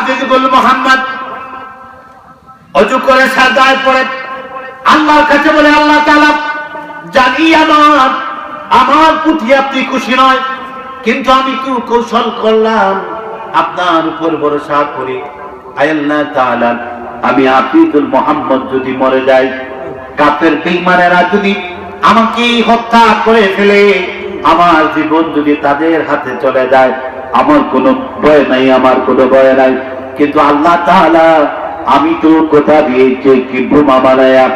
হাফিজুল মুহাম্মদ ওযু করে সাজদায় পড়ে আল্লাহর কাছে বলে, আল্লাহ তাআলা জানি আমার প্রতি আপনি খুশি নয়, কিন্তু আমি তো কৌশল করলাম আপনার উপর ভরসা করি। আয় আল্লাহ তাআলা, আমি হাফিজুল মুহাম্মদ যদি মরে যায়, কাফের বেঈমানেরা যদি আমাকে হত্যা করে ফেলে, আমার জীবন যদি তাদের হাতে চলে যায়, আমার কোনো ভয় নাই, আমার কোনো ভয় নাই। কিন্তু আল্লাহ তাআলা, আমি তো কথা দিয়েছি কি বোমা বানায়া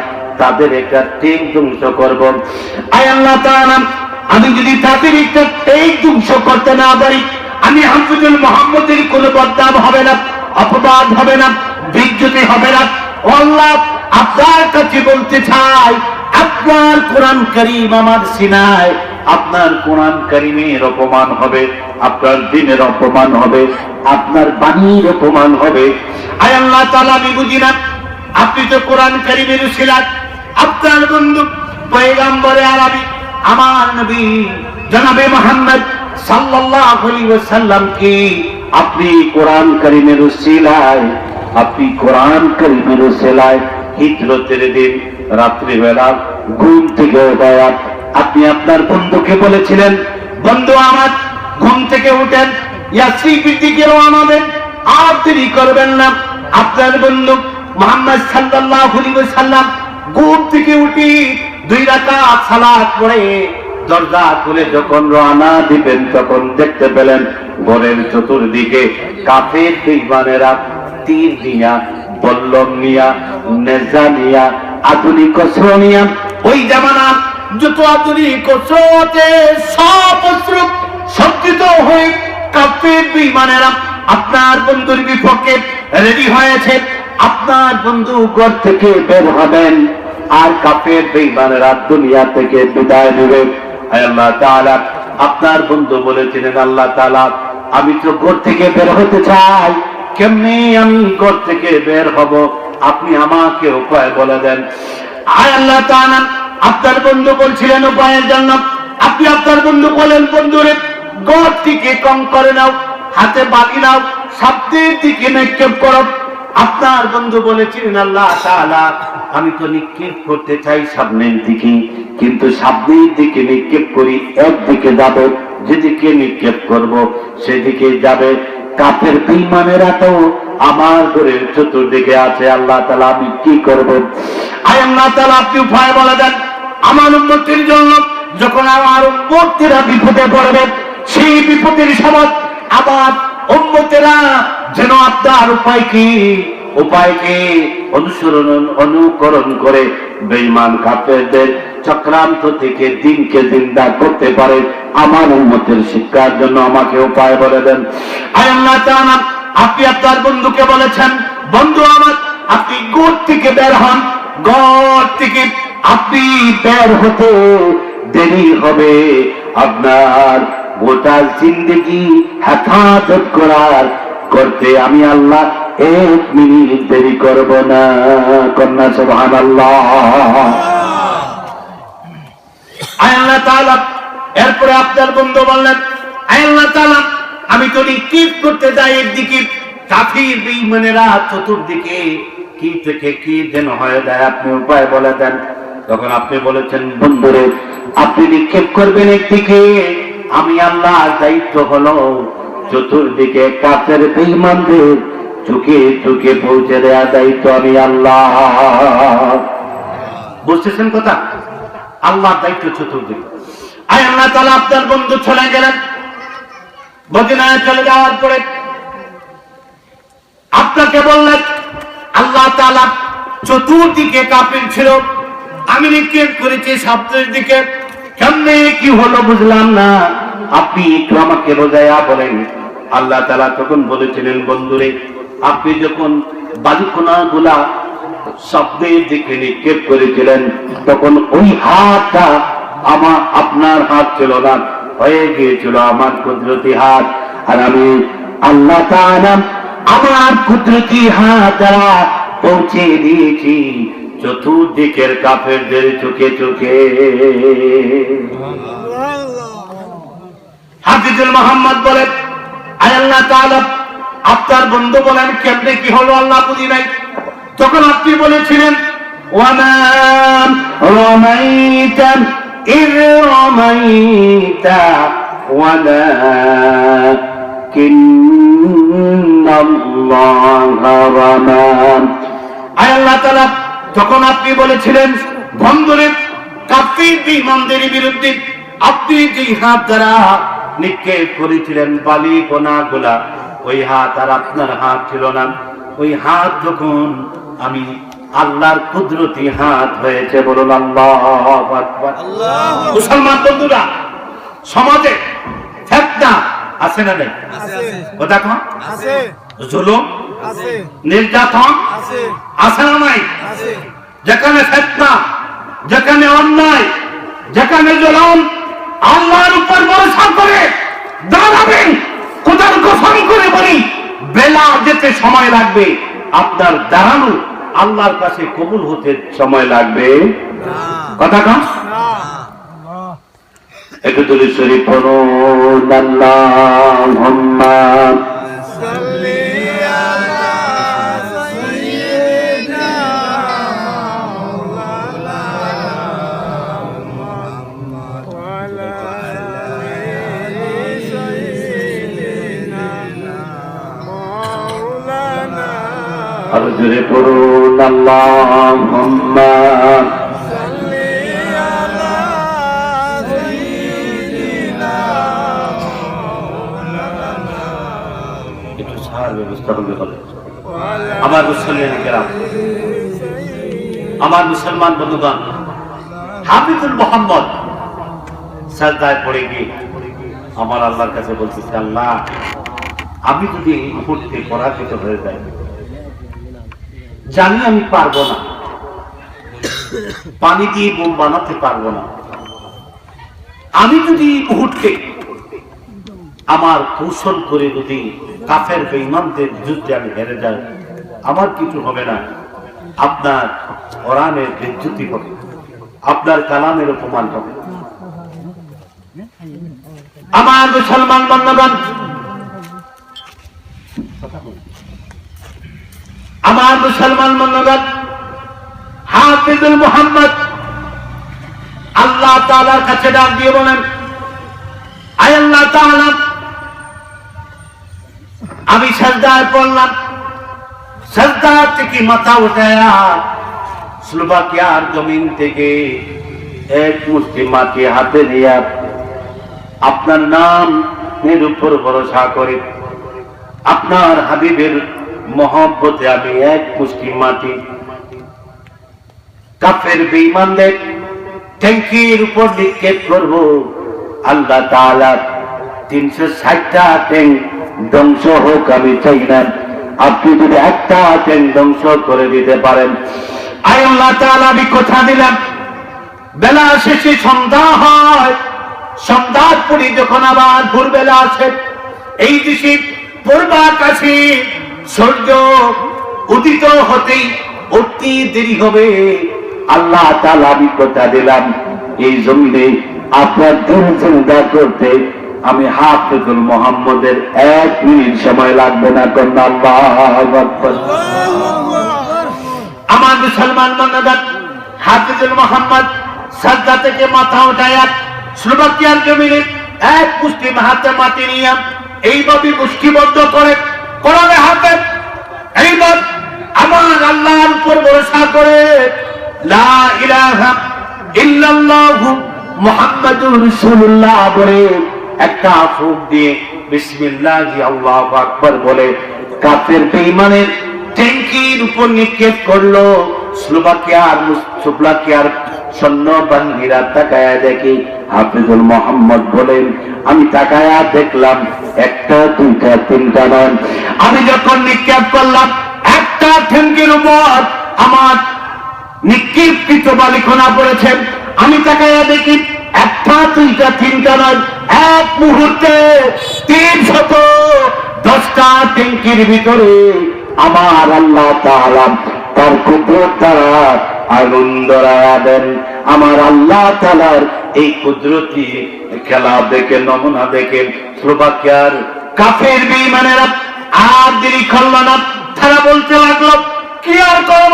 তাদের একটা ট্রেন ধ্বংস করব। আয় আল্লাহ তাআলা, আমি যদি তাদের একটা ট্রেন ধ্বংস করতে না পারি, আমি হাফিজুল মুহাম্মদের কোনো বদনাম হবে না, অপবাদ হবে না, বেইজ্জতি হবে না। আল্লাহ, আপনার কাছে বলতে চাই, আপনার কোরআন কারীম আমার সিনায়, আপনার কোরআন কারীমের অপমান হবে, আপনার দ্বীনের অপমান হবে, আপনার বাণীর অপমান হবে। আয় আল্লাহ তাআলা, আমি বুঝি না, আপনি তো কোরআন কারীমের উসিলায় আপনার বন্ধু পয়গম্বরে আরবি আমার নবী জনাবে মুহাম্মদ সাল্লাল্লাহু আলাইহি ওয়াসাল্লাম কি আপনি কোরআন কারীমের উসিলায়, আপনি কোরআন কারীমের উসিলায় হিজরতের দিন রাত্রিবেলা ঘুম থেকে ওঠা আপনি আপনার বন্ধুকে বলেছিলেন, বন্ধু আমার ঘুম থেকে উঠেন, ইয়াসরিফের দিকে রওনা দেন, আর দেরি করবেন না। আপনার বন্ধু মুহাম্মদ সাল্লাল্লাহু আলাইহি ওয়াসাল্লাম ঘুম থেকে উঠি 2 রাকাত সালাত পড়ে দরজা খুলে যখন রওনা দিবেন, তখন দেখতে পেলেন ঘরের চতুর্দিকে কাফের বেঈমানেরা তীর নিয়া, বল্লম নিয়া, নেজা নিয়া, আধুনিক অস্ত্র নিয়া, ওই জামানা যত আধুনিক অস্ত্রতে সব অস্ত্র সজ্জিত হয়ে কাফের বেঈমানেরা আপনার বন্ধুর বিপক্ষে রেডি হয়েছে। আপনার বন্ধু ঘর থেকে বের হবেন আর কাফের বেঈমানেরা দুনিয়া থেকে বিদায় নেবে। আল্লাহ তাআলা, আপনার বন্ধু বলেছিলেন, আল্লাহ তাআলা, আমি তো ঘর থেকে বের হতে চাই, কেমনে আমি ঘর থেকে বের হব, আপনি আমাকে উপায় বলে দেন। আয় আল্লাহ তাআলা, আপনার বন্ধু বলছিলেন উপায়ের জন্য, আপনি আপনার বন্ধু বলেন, বন্ধুরে ঘর থেকে কম করে নাও, হাতে বালি নাও, সামনের দিকে নিক্ষেপ করো। আপনার বন্ধু বলেছিলেন, আল্লাহ তাআলা, আমি তো নিক্ষেপ করতে চাই সামনের দিকে, কিন্তু সামনের দিকে নিক্ষেপ করি একদিকে যাবে, যেদিকে নিক্ষেপ করব সেদিকে যাবে কাফের বেঈমানেরা তো আমার ঘরের চতুর্দিকে আছে। আল্লাহ তাআলা, আমি কি করব? আয় আল্লাহ তাআলা, আপনি উপায় বলে দেন আমার উম্মতের জন্য। যখন আমার উম্মতেরা বিপদে পড়বে, সেই বিপদের সময় আবার উম্মতেরা যেন আপনার উপায়কে অনুকরণ করে বেঈমান কাফেরদের চক্রান্ত থেকে দিনকে জিন্দা করতে পারে, আমার উম্মতের শিক্ষার জন্য আমাকে উপায় বলে দেন। আয় আল্লাহ তাআলা, আপনি আপনার বন্ধুকে বলেছেন, বন্ধু আমার, আপনি ঘর থেকে বের হন, ঘর থেকে আপনি বের হতে দেরি হবে, আপনার গোটা জিন্দেগি হেফাজত করতে আমি আল্লাহ 1 মিনিট দেরি করব না। কন্যা সুবহানাল্লাহ। আয় আল্লাহ তাআলা, এরপরে আপনার বন্ধু বললেন, আয় আল্লাহ তাআলা, আমি তো নিক্ষেপ করতে যাই একদিকে, কাফির বেঈমানেরা চতুর্দিকে, কি থেকে কি যেন হয়ে যায়, আপনি উপায় বলে দেন। তখন আপনি বলেছেন, বন্ধুরে, আপনি নিক্ষেপ করবেন একদিকে, আমি আল্লাহর দায়িত্ব হলো চতুর্দিকে কাফের বেঈমানদের চোখে চোখে পৌঁছে দেওয়ার দায়িত্ব আমি আল্লাহ। বুঝতেছেন কথা? আল্লাহর দায়িত্ব চতুর্দিকে। আয় আল্লাহ তাআলা, আপনার বন্ধু চলে গেলেন, মদিনায় চলে যাওয়ার পরে আপনাকে বললেন, আল্লাহ তাআলা চতুর্দিকে কাফের ছিল, আমি নিক্ষেপ করেছি সামনের দিকে, কেমনে কি হলো বুঝলাম না, আপনি একটু আমাকে বোঝায়া বলেন। আল্লাহ তাআলা তখন বলেছিলেন, বন্ধুরে, আপনি যখন বালিকণা গুলা শব্দের দিকে নিক্ষেপ করেছিলেন, তখন ওই হাতটা আপনার হাত ছিল না, হয়ে গিয়েছিল আমার কুদরতি হাত। আর আমি আল্লাহ তাআলা আমার কুদরতি হাত দ্বারা পৌঁছে দিয়েছি চতুর্দিকের কাফেরদের চোখে চোখে। হাফিজুল মুহাম্মদ বলে, আয় আল্লাহ তাআলা, আপনার বন্ধু বলেন কেমনে কি হলো আল্লাহ বুঝি নাই। তখন আপনি বলেছিলেন ওয়ামা রামাইতা ইয রামাইতা ওয়ালাকিন্নাল্লাহা রামা। আয় আল্লাহ তাআলা, তখন আপনি বলেছিলেন বন্ধুরে কাফির বিঈমানদের বিরুদ্ধে আপনি যে হাত দ্বারা নিক্ষেপ করেছিলেন বালি কণাগুলা, ওই হাত আর আপনার হাত ছিল না। ওই হাত যখন আমি আল্লাহর কুদরতি হাত হয়েছে, বলুন আল্লাহু আকবার। মুসলমান বন্ধুরা, সমাজে ফিতনা আছে না নাই? কথা কন আছে। জুলুম আছে, নির্যাতন আছে, আছে না নাই? যেখানে ফিতনা, যেখানে অন্যায়, যেখানে জুলুম, আল্লাহর উপর ভরসা করে দাঁড়াবেন। খোদার কসম করে বলি, বেলা যেতে সময় লাগবে, আপনার দাঁড়ানো আল্লাহর কাছে কবুল হতে সময় লাগবে। কথা কন একটু তুলি শরীফ পড়ুন। আল্লাহুম্মা সাল্লি আলা সাইয়্যিদিনা মাওলানা মুহাম্মদ ওয়া আলা আলি সাইয়্যিদিনা মাওলানা। আর জোরে পড়ুন আল্লাহুম্মা ব্যবস্থা হবে বলে। আমার মুসলিম কেরাম, আমার মুসলমান বন্ধুগণ, হাফিজুল মুহাম্মদ সাজদায় পড়ে গিয়ে আমার আল্লাহর কাছে বলতেছে, আল্লাহ আমি যদি এই মুহূর্তে পরাজিত হয়ে যাই, জানি আমি পারবো না, পানি দিয়ে বোম বানাতে পারবো না, আমি যদি এই মুহূর্তে আমার কৌশল করে যদি কাফের বেঈমানদের যুদ্ধে আমি হেরে যাই, আমার কিছু হবে না, আপনার কোরআনের বেইজ্জতি হবে, আপনার কালামের অপমান হবে। আমার মুসলমান বন্ধুগণ, আমার মুসলমান বন্ধুগণ, হাফিজুল মুহাম্মদ আল্লাহ তাআলার কাছে ডাক দিয়ে বলেন, আয় আল্লাহ তাআলা, আমি সাজদায় পড়লাম, সাজদা থেকে মাথা উঠায়া স্লোভাকিয়ার জমিন থেকে এক মুষ্টি মাটি হাতে নিয়ে আপনার নাম এর উপর ভরসা করে আপনার হাবিবের মহব্বতে আমি এক মুষ্টি মাটি কাফের বেঈমানদের ট্যাঙ্কির উপর নিক্ষেপ করব। আল্লাহ তাআলা 360টা ট্যাঙ্ক ধ্বংস হোক আমি চাই না, আপনি যদি একটা ট্যাঙ্ক ধ্বংস করে দিতে পারেন। আয় আল্লাহ তাআলা, আমি কথা দিলাম, বেলা শেষে সন্ধ্যা হয়, সন্ধ্যার পরে যখন আবার ভোরবেলা আসে, এই দেশে পূর্বাকাশে সূর্য উদিত হতেই অতি দেরি হবে। আল্লাহ তাআলা, আমি কথা দিলাম, এই জমিনে আপনার দিন চিন্তা করতে আমি হাফিজুল মুহাম্মদের 1 মিনিট সময় লাগবে না। কন্যা আল্লাহু আকবার। আমার মুসলমান বন্ধুগণ, হাফিজুল মুহাম্মদ সাজদা থেকে মাথা উঠায়া স্লোভাকিয়ার জমিনে এক মুষ্টি হাতে মাটি নিয়ে এইভাবে মুষ্টিবদ্ধ করে কোরআনে হাতে এইবার আমার আল্লাহর উপর ভরসা করে লা ইলাহা ইল্লাল্লাহু মুহাম্মাদুর রাসূলুল্লাহ বলে একটা ফুঁক দিয়ে বিসমিল্লাহি আল্লাহু আকবার বলে কাফের বেঈমানের ট্যাঙ্কির উপর নিক্ষেপ করলো। স্লোভাকিয়ার সৈন্যবাহিনীরা তাকায়া দেখি হাফিজুল মুহাম্মদ বলেন, আমি তাকায়া দেখলাম একটা, দুইটা, তিনটা নয়, আমি যখন নিক্ষেপ করলাম একটা ট্যাঙ্কির উপর আমার নিক্ষেপকৃত বালিকণা পড়েছে, আমি তাকায়া দেখি একটা, দুইটা, তিনটা নয়, এক মুহূর্তে 310টা ট্যাঙ্কির ভিতরে আমার আল্লাহ তাআলা তার কুদরত দ্বারা আগুন ধরায়া দেন। আমার আল্লাহ তাআলার এই কুদরতি খেলা দেখে, নমুনা দেখে স্লোভাকিয়ার কাফের বেঈমানেরা আর দেরি করলো না, তারা বলতে লাগলো কি আর করব,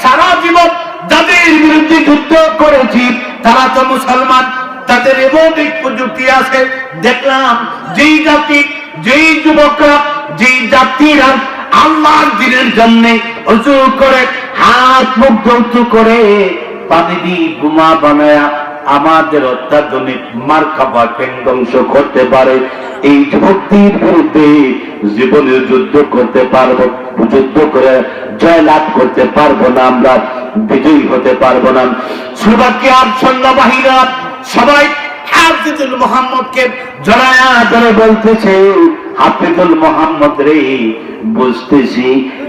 সারা জীবন যাদের বিরুদ্ধে যুদ্ধ করেছি তারা তো মুসলমান, তাদের এমন এক প্রযুক্তি আছে, দেখলাম যেই জাতি, যেই যুবকরা, যেই জাতিরা আল্লাহর দ্বীনের জন্য ওযু করে হাত মুখ ধৌত করে পানি দিয়ে বোমা বানায়া আমাদের অত্যাধুনিক মার্কাবা ধ্বংস করতে পারে, এই যুক্তির বিরুদ্ধে জীবনের যুদ্ধ করতে পারবো, যুদ্ধ করে জয় লাভ করতে পারবো না, আমরা বিজয়ী হতে পারবো না। সুবাকিয়ার সৈন্যবাহিনীরা সবাই হাফিজুল মুহাম্মদকে জড়ায়া ধরে বলতেছে, হাফিজুল মুহাম্মদ রে, বুঝতেছি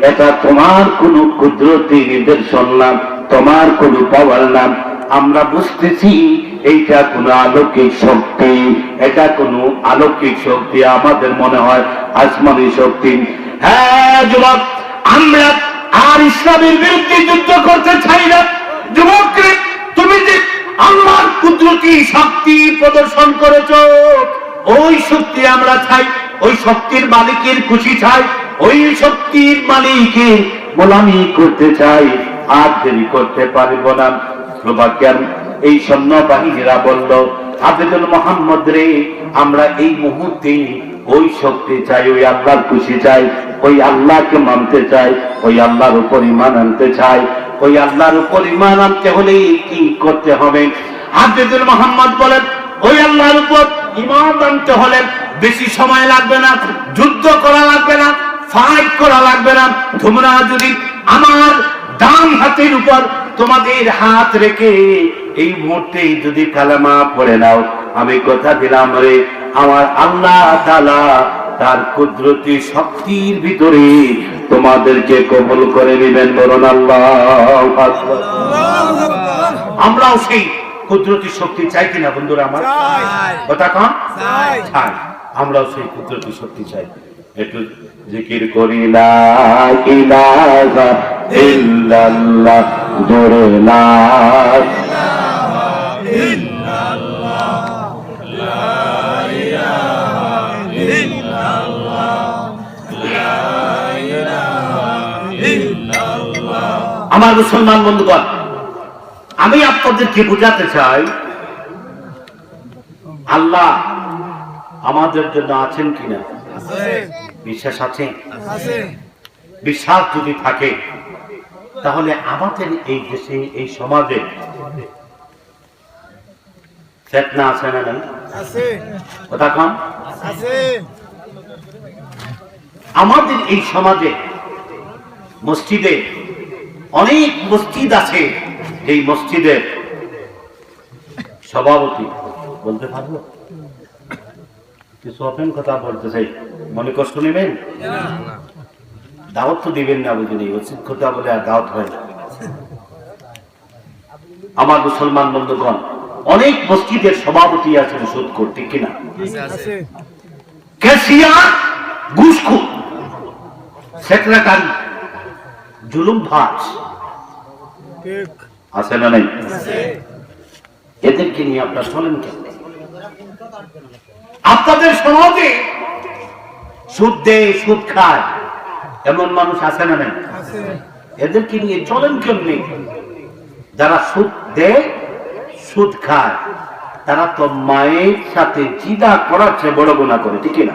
এটা তোমার কোন কুদরতি নিদর্শন না, তোমার কোন পাওয়ার না, আমরা বুঝতেছি এইটা কোন অলৌকিক শক্তি, এটা কোন অলৌকিক শক্তি, আমাদের মনে হয় আসমানি শক্তি। হ্যাঁ যুবক, আমরা আর ইসলামের বিরুদ্ধে যুদ্ধ করতে চাই না। যুবক, তুমি যে আল্লাহর কুদরতি শক্তি প্রদর্শন করেছো, ওই শক্তি আমরা চাই, ওই শক্তির মালিকের খুশি চাই, ওই শক্তির মালিকের গোলামি করতে চাই, আর দেরি করতে পারবো না। স্লোভাকিয়ার এই সৈন্যবাহিনীরা বলল, হাফিজুল মুহাম্মদ রে, আমরা এই মুহূর্তে ওই শক্তি চাই, ওই আল্লাহর খুশি চাই, ওই আল্লাহকে মানতে চাই, ওই আল্লাহর উপর ঈমান আনতে চাই। ওই আল্লাহর উপর ঈমান আনতে হলে কি করতে হবে? হাফিজুল মুহাম্মদ বলেন, ওই আল্লাহর উপর ঈমান আনতে হলে বেশি সময় লাগবে না, যুদ্ধ করা লাগবে না, ফাইট করা লাগবে না। তোমরা যদি আমার ডান হাতের উপর তোমাদের হাত রেখে এই মুহূর্তে যদি কালেমা পড়ে নাও, আমি কথা দিলাম রে, আমার আল্লাহ তাআলা তার কুদরতি শক্তির ভিতরে তোমাদেরকে কবুল করে নেবেন। বলুন আল্লাহু আকবার। আমরাও সেই কুদরতি শক্তি চাই কিনা বন্ধুরা আমার? কথা কন চাই, আমরাও সেই কুদরতি শক্তি চাই। একটু জিকির করি, লা ইলাহা ইল্লাল্লাহ, জোরে লা ইলাহা ইল্লাল্লাহ, লা ইলাহা ইল্লাল্লাহ, লা ইলাহা ইল্লাল্লাহ। আমার মুসলমান বন্ধুগণ, আমি আপনাদেরকে বোঝাতে চাই, আল্লাহ আমাদের জন্য আছেন কিনা? বিশ্বাস আছে? বিশ্বাস যদি থাকে তাহলে আমাদের এই দেশে, এই সমাজে ফিতনা আছে না নাই? কথা কম। আমাদের এই সমাজে মসজিদে অনেক মসজিদ আছে, এই মসজিদের সভাপতি বলতে পারবো কিছু ওপেন কথা বলতে চাই, মনে কষ্ট নেবেন? দাওয়াত তো দিবেন না, বুঝলি, উচিত কথা বলে আর দাওয়াত হয় না। আমার মুসলমান বন্ধুগণ, অনেক মসজিদের সভাপতি আছেন সুদখোর, ঠিক কিনা? ক্যাশিয়ার ঘুষখোর, সেক্রেটারি জুলুমবাজ আছে না নাই? এদেরকে নিয়ে আপনার চলেন কেন? আপনাদের সমাজে সুদ দেয়, সুদ খায়, এমন মানুষ আছে না নাই? এদেরকে নিয়ে চলেন কেমনি? যারা সুদ দেয়, সুদ খায়, তারা তো মায়ের সাথে জিনা করার চেয়ে বড় গুনাহ করে, ঠিক না?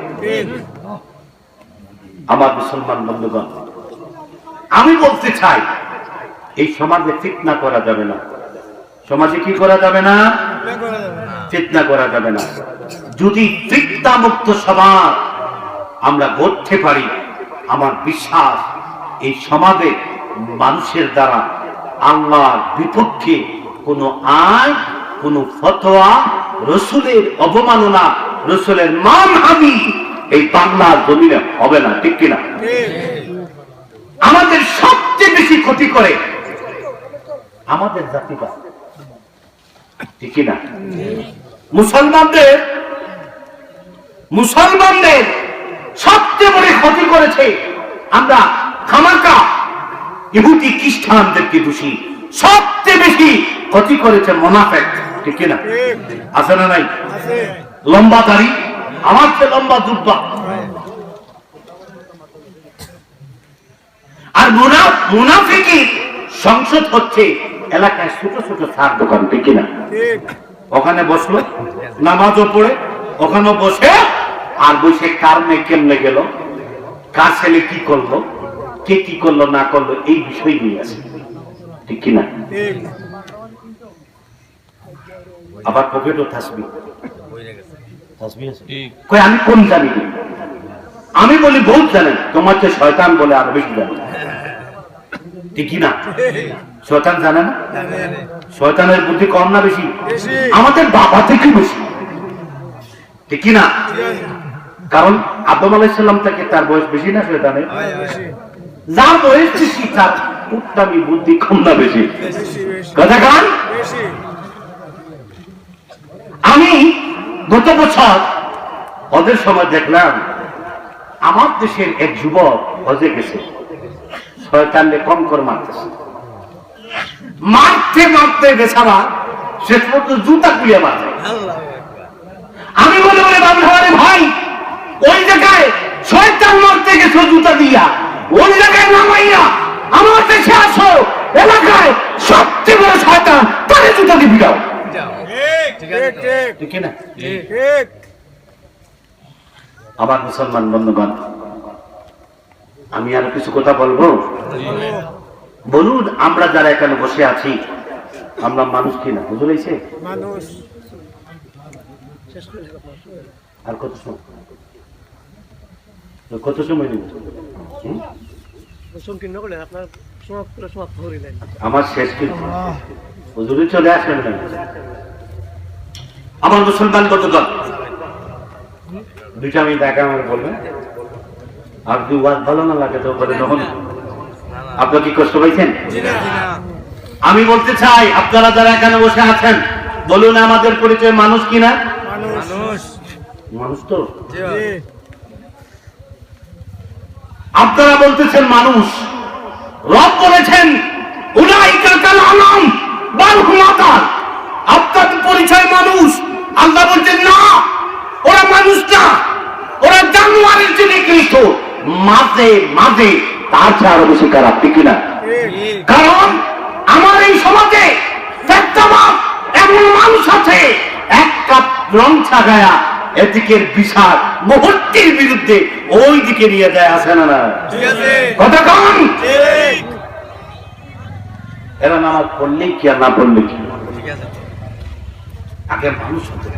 আমার মুসলমান বন্ধুগণ, আমি বলতে চাই, এই সমাজে ফিতনা করা যাবে না। সমাজে কি করা যাবে না? ফিতনা করা যাবে না। যদি ফিতনা মুক্ত সমাজ আমরা গড়তে পারি, আমার বিশ্বাস এই সমাজে মানুষের দ্বারা আল্লাহর বিপক্ষে কোনো আইন, কোনো ফতোয়া, রসুলের অবমাননা, রসুলের মানহানি এই বাংলার জমিনে হবে না, ঠিক কিনা? আমাদের সবচেয়ে বেশি ক্ষতি করে আমাদের জাতিবাদ, ঠিক কিনা? মুসলমানদের সবচেয়ে বড় ক্ষতি করেছে আমরা খামাকা ইহুদি খ্রিস্টানদেরকে দোষী, সবচেয়ে বেশি ক্ষতি করেছে মুনাফিক, ঠিক কিনা? আছে না নাই? লম্বা দাড়ি, আমার চেয়ে লম্বা জুব্বা, আর মুনাফিকি সংসদ হচ্ছে এলাকায় ছোট ছোট চার দোকান, ঠিক কিনা? ওখানে বসলো, নামাজও পড়ে ওখানে বসে, আর বসে কার মেয়ে কেমনে গেল, কার ছেলে কি করলো, কে কি করলো না করলো, এই বিষয় নিয়ে আছে, ঠিক কিনা? আবার পকেটও থাসবি কই, আমি কোন জানি, আমি বলি বহুত জানেন, তোমার চেয়ে শয়তান বলে আরো বেশি জানে, ঠিক না? শয়তান জানে না? শয়তানের বুদ্ধি কম না বেশি? আমাদের বাবা থেকে বেশি, ঠিক না? কারণ আদম আলাইহিস সালাম থেকে তার বয়স বেশি না শয়তানের? যার বয়স বেশি তার উত্তমি বুদ্ধি কম না বেশি? কথা কান। আমি গত বছর হজের সময় দেখলাম আমার দেশের এক যুবক হজে গেছে, শয়তানকে কম করে মারতেছে, মারতে মারতে বেচারা শেষ পর্যন্ত জুতা খুলিয়ে মারছে। আমি বলে বলে বান্ধবরে ভাই, ওই জায়গায় শয়তান মারতে গেছো জুতা দিয়া, ওই জায়গায় নামাইয়া আমার দেশে আসো, এলাকায় সবচেয়ে বড় শয়তান তারে জুতা দিয়ে বিড়াও, ঠিক না? আমার মুসলমান বন্ধুগণ, আমি আরো কিছু কথা বলবো। বলুন, আমরা যারা এখানে বসে আছি আমরা মানুষ কিনা? হুজুর আইছে মানুষ। আর কত সময় নেব? আমার শেষ কিন্তু হুজুরে চলে আসবেন না। আমার মুসলমান কতজন দুইটা আমি দেখা আমার বলবেন, আর যদি ওয়াজ ভালো না লাগে তো বলে তখন আপনার কি কষ্ট পাইছেন? আমি বলতে চাই, আপনারা যারা এখানে বসে আছেন বলুন আমাদের পরিচয় মানুষ কিনা? মানুষ তো আপনারা বলতেছেন মানুষ, রব বলেছেন উলাইকা কাল আনাম বাল হুম আদাল, আপনাদের পরিচয় মানুষ। আল্লাহ বলছেন না, ওরা মানুষ না, ওরা জানোয়ারের চেয়ে নিকৃষ্ট, মাঝে মাঝে তার চেয়ে আরো বেশি খারাপ, ঠিক কিনা? কারণ আমার এই সমাজে এমন মানুষ আছে এক কাপ রং ছাগায়া এদিকের বিশাল মুহূর্তের বিরুদ্ধে ওই দিকে নিয়ে যায়, আসে না? না কথা কম। এরা নামাজ পড়লেই কি আর না পড়লে কি? আগে মানুষ হতে,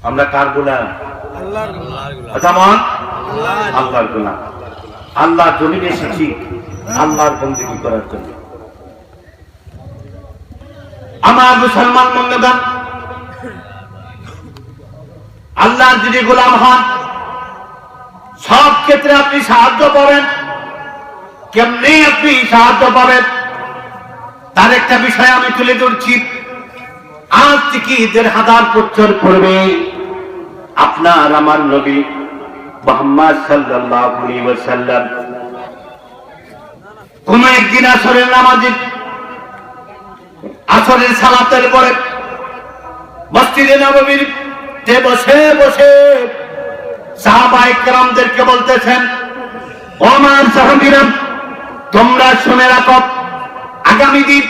আমরা কার গোলাম? আল্লাহর গোলাম। আল্লাহর জমিনে এসেছি আল্লাহর বন্দেগী করার জন্য। আমার মুসলমান বন্ধুগণ, আল্লাহর যদি গোলাম হন সব ক্ষেত্রে আপনি সাহায্য পাবেন। কেমনি আপনি সাহায্য পাবেন তার একটা বিষয় আমি তুলে ধরছি। আজ থেকে ১,৫০০ বছর পূর্বে আপনার আমার নবী মুহাম্মদ সাল্লাল্লাহু আলাইহি ওয়াসাল্লাম কোন একদিন আসরের নামাজে, আসরের সালাতের পরে মসজিদে নববীর বসে বসে সাহাবায়ে কেরামদেরকে বলতেছেন, ও আমার সাহাবীরা, তোমরা শুনে রাখো, আগামী দিন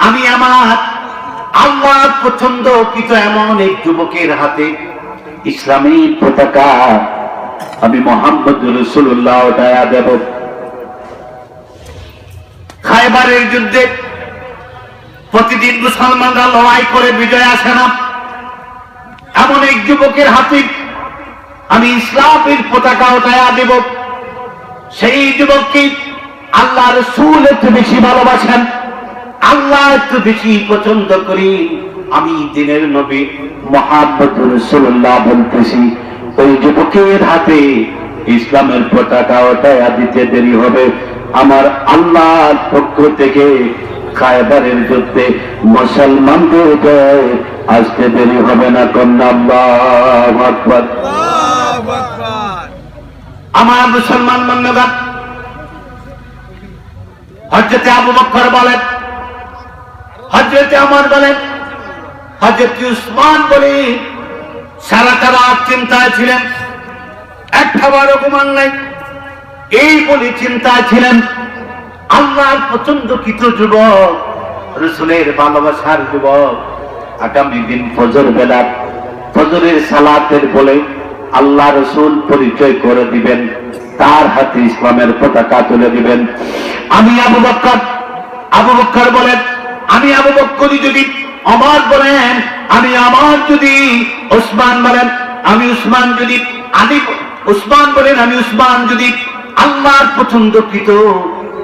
আমি আমার আল্লাহর পছন্দকৃত এমন এক যুবকের হাতে ইসলামী পতাকা আমি মুহাম্মদুর রাসূলুল্লাহ উঠায়া দেব। খায়বারের যুদ্ধে প্রতিদিন মুসলমানরা লড়াই করে বিজয় আসে না, এমন এক যুবকের হাতে আমি ইসলামের পতাকা উঠায়া দেব। সেই যুবককে আল্লাহ রাসূল একটু বেশি ভালোবাসেন, আল্লাহ একটু বেশি পছন্দ করি। আমি দিনের নবী মুহাম্মদুর রাসূলুল্লাহ বলতেছি, ওই যুবকের হাতে ইসলামের পতাকা উঠায়া দিতে দেরি হবে। আমার আল্লাহর পক্ষ থেকে খায়বারের যুদ্ধে মুসলমানদের জয় আসতে দেরি হবে না। কন্যা আল্লাহু আকবার। আমার মুসলমান বন্ধুগণ, হযরত আবু বকর বলেন, হযরত ওমর বলেন, হযরত উসমান বলেন, সারা রাত চিন্তায় ছিলেন, একবারও ঘুমান নাই। এই বলে চিন্তায় ছিলেন। আল্লাহর পছন্দকৃত যুবক, রাসূলের ভালোবাসার যুবক, আগামী দিন ফজর বেলা ফজরের সালাতের বলে আল্লাহ রাসূল পরিচয় করে দিবেন, তার হাতে ইসলামের পতাকা তুলে দিবেন। আমি আবু বকর বলেন, আমি আবু বকরই যদি ওমর বলেন, আমি ওমর যদি ওসমান বলেন, আমি উসমান যদি আলী উসমান বলেন, আমি উসমান যদি আল্লাহর পছন্দকৃত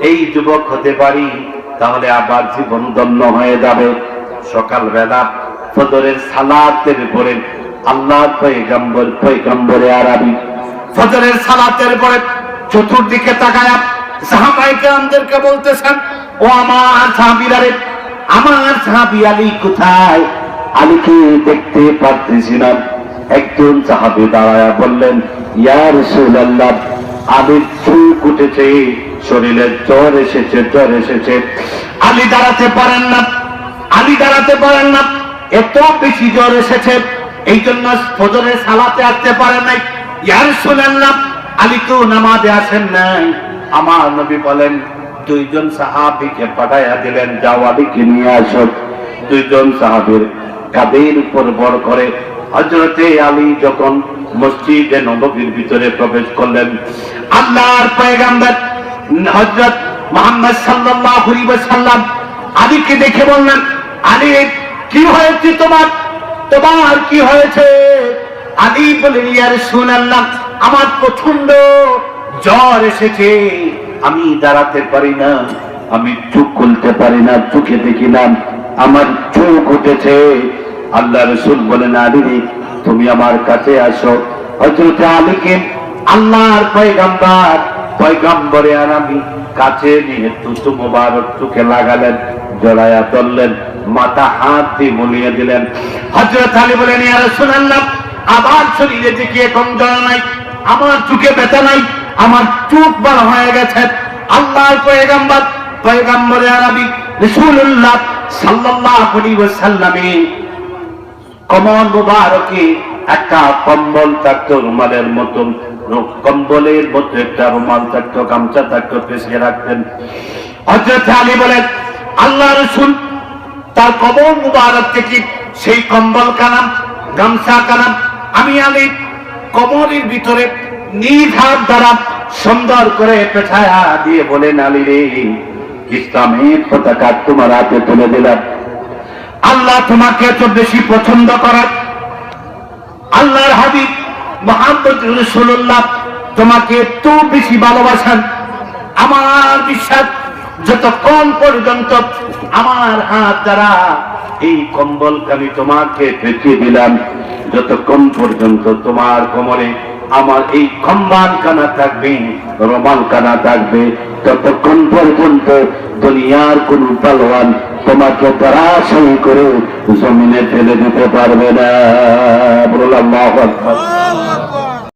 এই যুবক হতে পারি, তাহলে আবার জীবন ধন্য হয়ে যাবে। সকালবেলা ফজরের সালাতের পরে আল্লাহর পয়গম্বরে আরবি ফজরের সালাতের পরে চতুর্দিকে তাকায়া সাহাবায়ে কেরামদেরকে বলতেছেন, ও আমার সাহাবীরা রে, আমার সাহাবী আলী কোথায়? আলীকে দেখতে পারতেছি না। একজন সাহাবী দাঁড়ায়া বললেন, ইয়া রাসূলুল্লাহ, আলীর চুল উঠেছে, শরীরে জ্বর এসেছে। আলী দাঁড়াতে পারেন না, এত বেশি জ্বর এসেছে, এই জন্য ফজরের সালাতে আসতে পারেন নাই। ইয়া রাসূলুল্লাহ, আলী তো নামাজে আসেন নাই। আমার নবী বলেন, দুইজন সাহাবীকে পাঠাইয়া দিলেন, যাও আলীকে নিয়ে আসো। দুইজন সাহাবীর কাঁধের উপর ভর করে হযরতে আলী যখন মসজিদে নববীর ভিতরে প্রবেশ করলেন, আল্লাহর পয়গম্বর হযরত মুহাম্মদ সাল্লাল্লাহু আলাইহি ওয়াসাল্লাম আলীকে দেখে বললেন, আলী কি হয়েছে তোমার কি হয়েছে? আলী বলেন, ইয়া রাসূলুল্লাহ, আমার প্রচন্ড জ্বর এসেছে, আমি দাঁড়াতে পারি না, আমি চোখ খুলতে পারি না, চোখে দেখি না, আমার চোখ উঠেছে। আল্লাহ রাসূল বলেন, আলী তুমি আমার কাছে আসো। হযরত আলীকে আল্লাহর পয়গম্বরে আরবি কাছে নিয়ে থুতু মোবারক চোখে লাগালেন, জড়ায়া ধরলেন, মাথা হাত দিয়ে মুলিয়ে দিলেন। হযরত আলী বলেন, ইয়া রাসূলুল্লাহ, আমার শরীরে দেখি এখন জ্বর নাই, আমার চোখে ব্যথা নাই, আমার চোখ ভালো হয়ে গেছে। আল্লাহর পয়গম্বরে আরবি রাসূলুল্লাহ সাল্লাল্লাহু আলাইহি ওয়াসাল্লামে কমল মুবারকে একটা কম্বল থাকতো, রুমালের মতন, কম্বলের মধ্যে একটা রুমাল থাকতো, গামছা থাকতো, পেঁচিয়ে রাখতেন। হযরত আলী বলেন, আল্লাহ রাসূল তার কমল মুবারক থেকে সেই কম্বল কানাম, গামছা কানাম আমি আলী কমরের ভিতরে নিজ হাত দ্বারা সুন্দর করে পেছায়া দিয়ে বলেন, আলী রে, ইসলামের পতাকা তোমার হাতে তুলে দিলাম। আল্লাহ তোমাকে এত বেশি পছন্দ করেন, আল্লাহর হাবিব মুহাম্মদ রাসূলুল্লাহ তোমাকে এত বেশি ভালোবাসেন। আমার বিশ্বাস, যতক্ষণ পর্যন্ত আমার হাত দ্বারা এই কম্বলখানি তোমাকে পেঁচিয়ে দিলাম, যতক্ষণ পর্যন্ত তোমার কোমরে আমার এই কম্বল কানা থাকবে, রুমাল কানা থাকবে, ততক্ষণ পর্যন্ত দুনিয়ার কোন পালোয়ান তোমাকে ধরাশায়ী করে জমিনে ফেলে দিতে পারবে না। আল্লাহু আকবার।